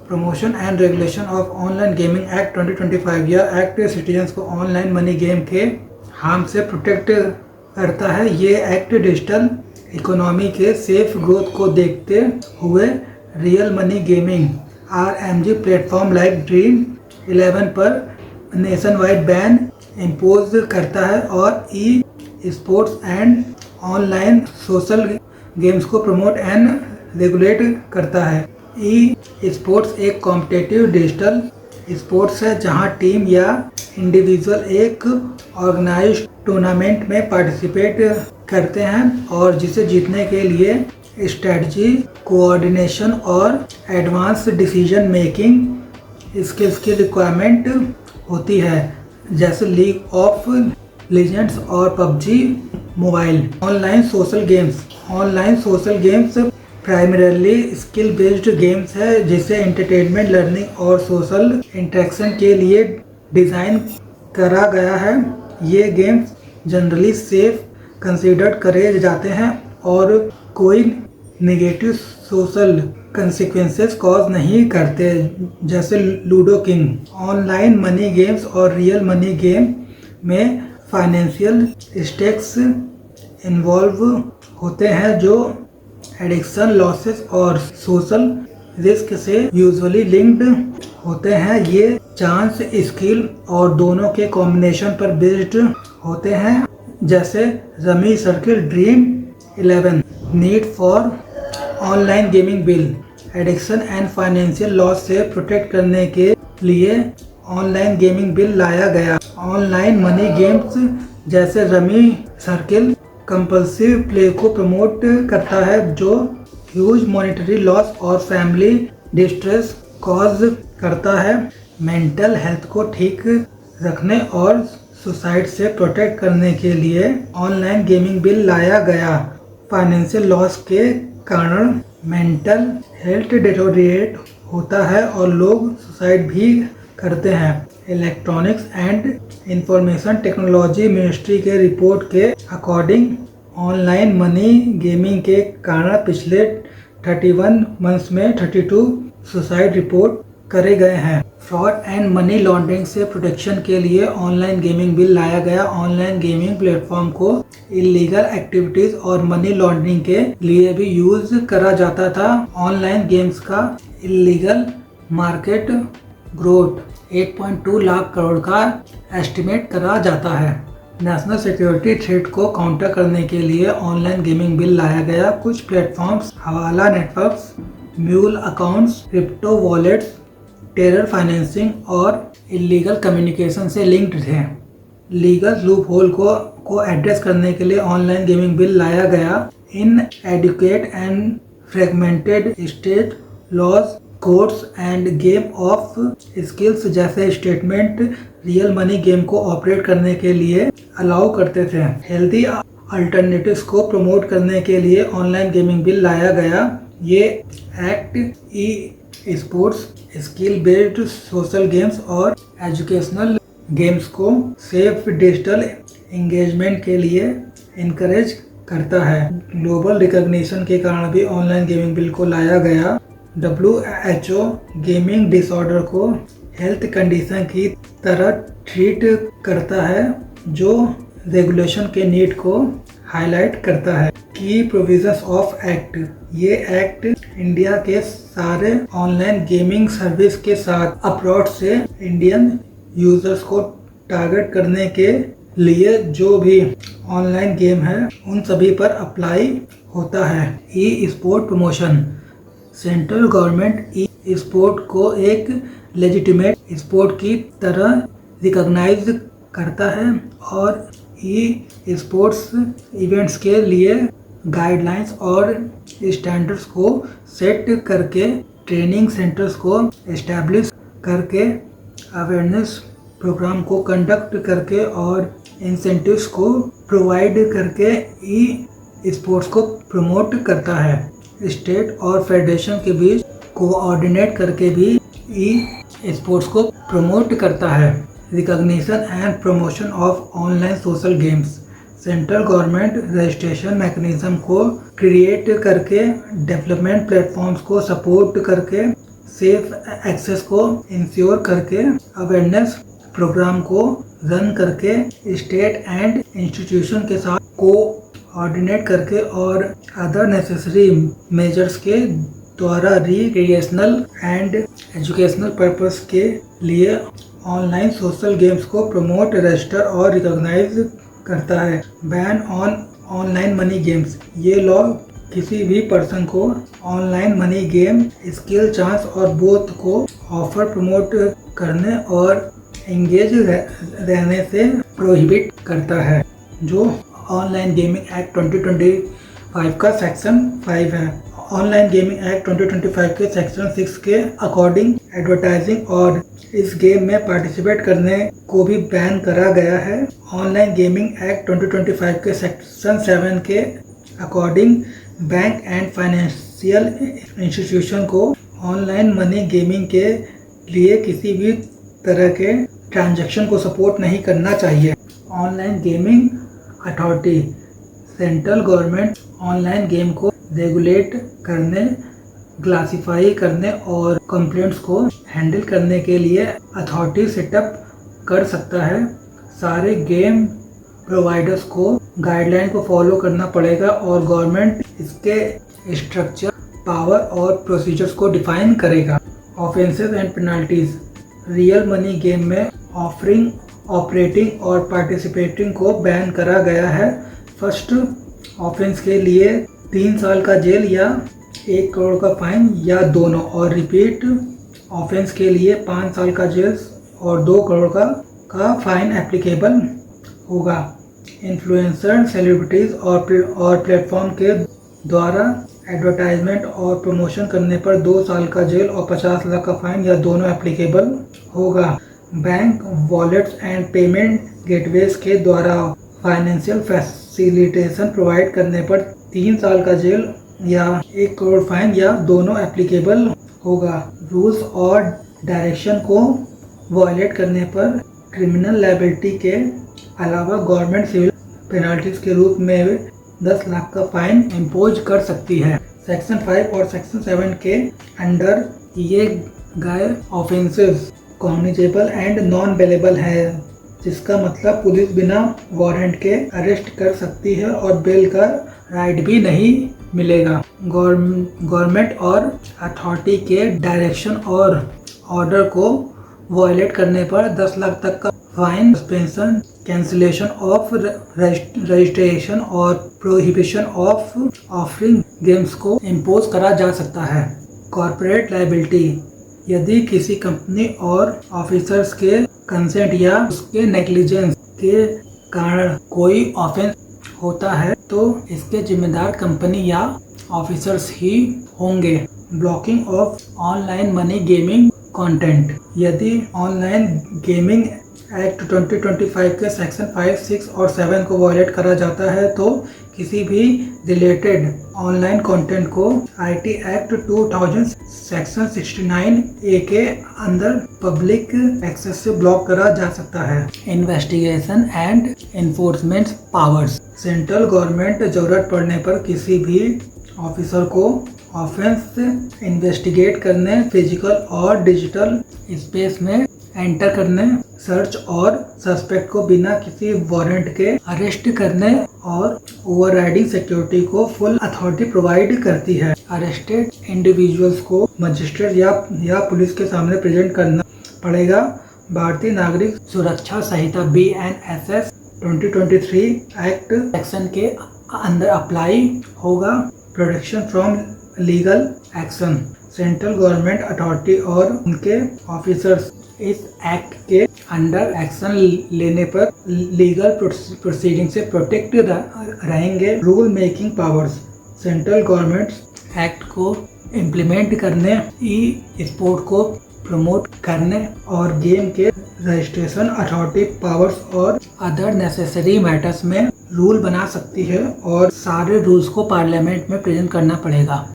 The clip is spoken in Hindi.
Promotion and regulation of online gaming act 2025। यह एक्ट सिटीजन्स को ऑनलाइन मनी गेम के हार्म से प्रोटेक्ट करता है। ये एक्ट डिजिटल इकोनॉमी के सेफ ग्रोथ को देखते हुए real money gaming RMG platform like dream 11 पर नेशन वाइड बैन इम्पोज करता है और e sports and online social games को प्रमोट एंड रेगुलेट करता है। ई स्पोर्ट्स एक कॉम्पिटिटिव डिजिटल स्पोर्ट्स है जहां टीम या इंडिविजुअल एक ऑर्गेनाइज्ड टूर्नामेंट में पार्टिसिपेट करते हैं और जिसे जीतने के लिए स्ट्रेटजी, कोऑर्डिनेशन और एडवांस डिसीजन मेकिंग स्किल्स की रिक्वायरमेंट होती है, जैसे लीग ऑफ लीजेंड्स और PUBG mobile. Online social games primarily skill based games है जिसे एंटरटेनमेंट, लर्निंग और सोशल इंटरेक्शन के लिए डिज़ाइन करा गया है। ये गेम्स जनरली सेफ कंसीडर करे जाते हैं और कोई नेगेटिव सोशल कंसिक्वेंसेस कॉज नहीं करते, जैसे ludo king. Online money games और रियल मनी गेम में फाइनेंशियल स्टेक्स इन्वॉल्व होते हैं जो एडिक्शन, लॉसेस और सोशल रिस्क से यूजुअली लिंक्ड होते हैं। ये चांस, स्किल और दोनों के कॉम्बिनेशन पर बेस्ड होते हैं, जैसे rummy circle dream 11। Need for online gaming bill. Addiction and financial loss से प्रोटेक्ट करने के लिए ऑनलाइन गेमिंग बिल लाया गया। ऑनलाइन मनी गेम्स जैसे रमी सर्किल कंपल्सिव प्ले को प्रमोट करता है जो ह्यूज मॉनेटरी लॉस और फैमिली डिस्ट्रेस कॉज करता है। मेंटल हेल्थ को ठीक रखने और सुसाइड से प्रोटेक्ट करने के लिए ऑनलाइन गेमिंग बिल लाया गया। फाइनेंशियल लॉस के कारण मेंटल हेल्थ डिटोरिएट होता है और लोग सुसाइड भी करते हैं। Electronics and information technology ministry के रिपोर्ट के अकॉर्डिंग ऑनलाइन मनी गेमिंग के कारण पिछले 31 मंथ्स में 32 सुसाइड रिपोर्ट करे गए हैं। फ्रॉड एंड मनी लॉन्ड्रिंग से प्रोटेक्शन के लिए ऑनलाइन गेमिंग बिल लाया गया। ऑनलाइन गेमिंग प्लेटफॉर्म को इलीगल एक्टिविटीज और मनी लॉन्ड्रिंग के लिए भी यूज करा जाता था। ऑनलाइन गेम्स का illegal market growth 8.2 lakh crore का एस्टिमेट करा जाता है। नेशनल सिक्योरिटी थ्रेट को काउंटर करने के लिए ऑनलाइन गेमिंग बिल लाया गया। कुछ प्लेटफॉर्म्स हवाला networks, mule accounts, crypto wallets, terror financing और इलीगल कम्युनिकेशन से लिंक्ड थे। लीगल लूप होल को एड्रेस करने के लिए ऑनलाइन गेमिंग बिल लाया गया। Inadequate and fragmented state laws, courts and game of skills जैसे स्टेटमेंट रियल मनी गेम को ऑपरेट करने के लिए अलाउ करते थे। हेल्दी अल्टरनेटिव्स को प्रमोट करने के लिए ऑनलाइन गेमिंग बिल लाया गया। ये act e sports, skill based social games और एजुकेशनल गेम्स को सेफ डिजिटल एंगेजमेंट के लिए इनकरेज करता है। ग्लोबल रिकॉग्निशन के कारण भी ऑनलाइन गेमिंग बिल को लाया गया। WHO गेमिंग डिसऑर्डर को हेल्थ कंडीशन की तरह ट्रीट करता है जो रेगुलेशन के नीड को हाईलाइट करता है। की प्रोविजंस ऑफ एक्ट। ये एक्ट इंडिया के सारे ऑनलाइन गेमिंग सर्विस के साथ अब्रॉड से इंडियन यूजर्स को टारगेट करने के लिए जो भी ऑनलाइन गेम है उन सभी पर अप्लाई होता है। ई sport promotion. Central government e sport को एक लेजिटिमेट स्पोर्ट की तरह रिकॉग्नाइज करता है और ई स्पोर्ट्स इवेंट्स के लिए गाइडलाइंस और स्टैंडर्ड्स को सेट करके, ट्रेनिंग सेंटर्स को एस्टैब्लिश करके, अवेयरनेस प्रोग्राम को कंडक्ट करके और इंसेंटिव्स को प्रोवाइड करके ई स्पोर्ट्स को प्रमोट करता है। स्टेट और फेडरेशन के बीच कोऑर्डिनेट करके भी ई स्पोर्ट्स को प्रमोट करता है। Recognition and promotion of online social games. Central government registration mechanism को क्रिएट करके, डेवलपमेंट प्लेटफॉर्म्स को सपोर्ट करके सेफ एक्सेस को इंश्योर करके, अवेयरनेस प्रोग्राम को रन करके, स्टेट एंड इंस्टीट्यूशन के साथ कोऑर्डिनेट करके और अदर नेसेसरी मेजर्स के द्वारा रिक्रिएशनल एंड एजुकेशनल पर्पस के लिए ऑनलाइन सोशल गेम्स को प्रमोट, रजिस्टर और रिकॉग्नाइज करता है। Ban on online money games. ये लॉ किसी भी पर्सन को online money game, skill, chance और बोथ को ऑफर, प्रमोट करने और एंगेज रहने से प्रोहिबिट करता है। जो ऑनलाइन गेमिंग एक्ट 2025 का सेक्शन 5 है। ऑनलाइन गेमिंग एक्ट 2025 के सेक्शन 6 के अकॉर्डिंग एडवर्टाइजिंग और इस गेम में पार्टिसिपेट करने को भी बैन करा गया है। ऑनलाइन गेमिंग एक्ट 2025 के सेक्शन 7 के according bank and financial institution को ऑनलाइन मनी गेमिंग के लिए किसी भी तरह के ट्रांजैक्शन को सपोर्ट नहीं करना चाहिए। Online gaming authority. Central government online game को रेगुलेट करने, क्लासिफाई करने और कंप्लेंट्स को हैंडल करने के लिए अथॉरिटी सेटअप कर सकता है। सारे गेम प्रोवाइडर्स को गाइडलाइन को फॉलो करना पड़ेगा और गवर्नमेंट इसके स्ट्रक्चर, पावर और प्रोसीजर्स को डिफाइन करेगा। Offences and penalties. Real money game में ऑफरिंग, ऑपरेटिंग और पार्टिसिपेटिंग को बैन करा गया है। फर्स्ट ऑफेंस के लिए 3 साल का जेल या 1 करोड़ का फाइन या दोनों, और रिपीट ऑफेंस के लिए 5 साल का जेल और 2 करोड़ का फाइन एप्लीकेबल होगा। इन्फ्लुएंसर, सेलिब्रिटीज और प्लेटफॉर्म के द्वारा एडवर्टाइजमेंट और प्रमोशन करने पर 2 साल का जेल और 50 लाख का फाइन या दोनों एप्लीकेबल होगा। Bank, wallets and payment gateways के द्वारा फाइनेंशियल फैसिलिटेशन प्रोवाइड करने पर 3 साल का जेल या 1 करोड़ फाइन या दोनों एप्लीकेबल होगा। रूल्स और डायरेक्शन को वायलेट करने पर क्रिमिनल लायबिलिटी के अलावा गवर्नमेंट सिविल पेनल्टीज के रूप में 10 लाख का फाइन इम्पोज कर सकती है। सेक्शन 5 और सेक्शन 7 के अंडर ये गए offences cognizable and non bailable है, जिसका मतलब पुलिस बिना वारंट के अरेस्ट कर सकती है और बेल का राइट भी नहीं मिलेगा। गवर्नमेंट और अथॉरिटी के डायरेक्शन और ऑर्डर को वायलेट करने पर 10 लाख तक का fine, suspension, cancellation of registration और प्रोहिबिशन ऑफ ऑफरिंग गेम्स को इम्पोज करा जा सकता है। Corporate liability. यदि किसी कंपनी और ऑफिसर्स के कंसेंट या उसके नेग्लिजेंस के कारण कोई ऑफेंस होता है तो इसके जिम्मेदार कंपनी या ऑफिसर्स ही होंगे। Blocking of online money gaming content. यदि ऑनलाइन गेमिंग एक्ट 2025 के सेक्शन 5, 6 और 7 को वायलेट करा जाता है तो किसी भी रिलेटेड ऑनलाइन कंटेंट को आईटी एक्ट 2000 सेक्शन 69A के अंदर पब्लिक एक्सेस से ब्लॉक करा जा सकता है। Investigation and enforcement powers. Central government जरूरत पड़ने पर किसी भी ऑफिसर को ऑफेंस इन्वेस्टिगेट करने, फिजिकल और डिजिटल स्पेस में एंटर करने, सर्च और सस्पेक्ट को बिना किसी वारंट के अरेस्ट करने और ओवरराइडिंग सिक्योरिटी को फुल अथॉरिटी प्रोवाइड करती है। अरेस्टेड इंडिविजुअल्स को मजिस्ट्रेट या पुलिस के सामने प्रेजेंट करना पड़ेगा। भारतीय नागरिक सुरक्षा संहिता BNSS 2023 एक्ट सेक्शन के अंदर अप्लाई होगा। Protection from legal action. Central government authority और उनके ऑफिसर्स इस एक्ट के अंडर एक्शन लेने पर लीगल प्रोसीडिंग से प्रोटेक्ट रहेंगे। Rule making powers. Central government act को इम्प्लीमेंट करने, ई स्पोर्ट को प्रमोट करने और गेम के रजिस्ट्रेशन अथॉरिटी पावर्स और अदर नेसेसरी मैटर्स में रूल बना सकती है और सारे रूल्स को पार्लियामेंट में प्रेजेंट करना पड़ेगा।